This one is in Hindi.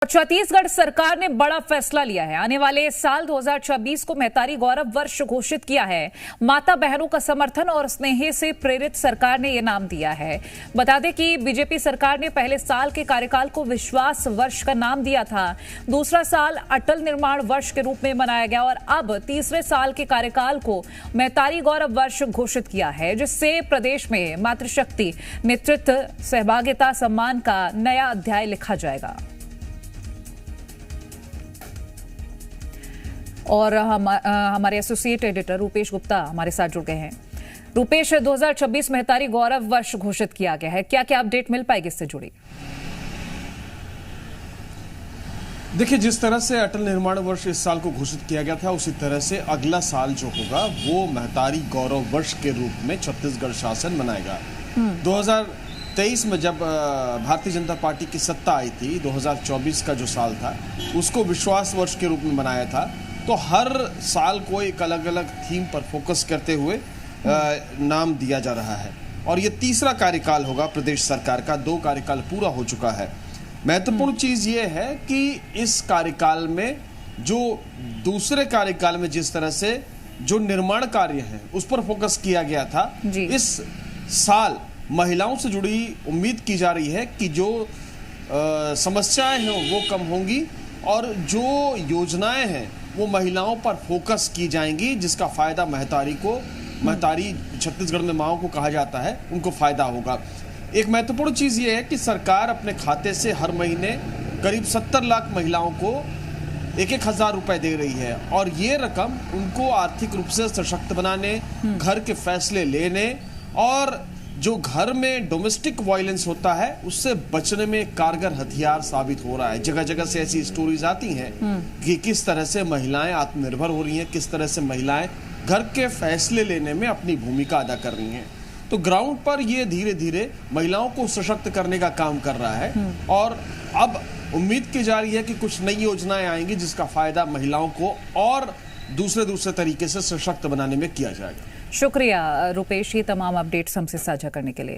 छत्तीसगढ़ सरकार ने बड़ा फैसला लिया है। आने वाले साल 2026 को महतारी गौरव वर्ष घोषित किया है। माता बहनों का समर्थन और स्नेह से प्रेरित सरकार ने यह नाम दिया है। बता दें कि बीजेपी सरकार ने पहले साल के कार्यकाल को विश्वास वर्ष का नाम दिया था। दूसरा साल अटल निर्माण वर्ष के रूप में मनाया गया और अब तीसरे साल के कार्यकाल को महतारी गौरव वर्ष घोषित किया है, जिससे प्रदेश में मातृशक्ति नेतृत्व सहभागिता सम्मान का नया अध्याय लिखा जाएगा। और हमारे एसोसिएट एडिटर रूपेश गुप्ता हमारे साथ जुड़ गए हैं। रूपेश, 2026 महतारी गौरव वर्ष घोषित किया गया है, क्या क्या अपडेट मिल पाएगी इससे जुड़ी? देखिए, जिस तरह से अटल निर्माण वर्ष इस साल को घोषित किया गया था, उसी तरह से अगला साल जो होगा वो महतारी गौरव वर्ष के रूप में छत्तीसगढ़ शासन मनाएगा। 2023 में जब भारतीय जनता पार्टी की सत्ता आई थी, 2024 का जो साल था उसको विश्वास वर्ष के रूप में मनाया था। तो हर साल को एक अलग अलग थीम पर फोकस करते हुए नाम दिया जा रहा है और ये तीसरा कार्यकाल होगा प्रदेश सरकार का। 2 कार्यकाल पूरा हो चुका है। महत्वपूर्ण चीज ये है कि इस कार्यकाल में जो दूसरे कार्यकाल में जिस तरह से जो निर्माण कार्य है उस पर फोकस किया गया था, इस साल महिलाओं से जुड़ी उम्मीद की जा रही है कि जो समस्याएं हैं वो कम होंगी और जो योजनाएं हैं वो महिलाओं पर फोकस की जाएंगी, जिसका फायदा महतारी छत्तीसगढ़ में माओं को कहा जाता है, उनको फायदा होगा। एक महत्वपूर्ण चीज ये है कि सरकार अपने खाते से हर महीने करीब 70 लाख महिलाओं को 1-1 हजार रुपए दे रही है और ये रकम उनको आर्थिक रूप से सशक्त बनाने, घर के फैसले लेने और जो घर में डोमेस्टिक वायलेंस होता है उससे बचने में कारगर हथियार साबित हो रहा है। जगह जगह से ऐसी स्टोरीज आती हैं कि किस तरह से महिलाएं आत्मनिर्भर हो रही हैं, किस तरह से महिलाएं घर के फैसले लेने में अपनी भूमिका अदा कर रही हैं। तो ग्राउंड पर ये धीरे धीरे महिलाओं को सशक्त करने का काम कर रहा है और अब उम्मीद की जा रही है कि कुछ नई योजनाएं आएंगी जिसका फायदा महिलाओं को और दूसरे तरीके से सशक्त बनाने में किया जाएगा। शुक्रिया रूपेश, ये तमाम अपडेट्स हमसे साझा करने के लिए।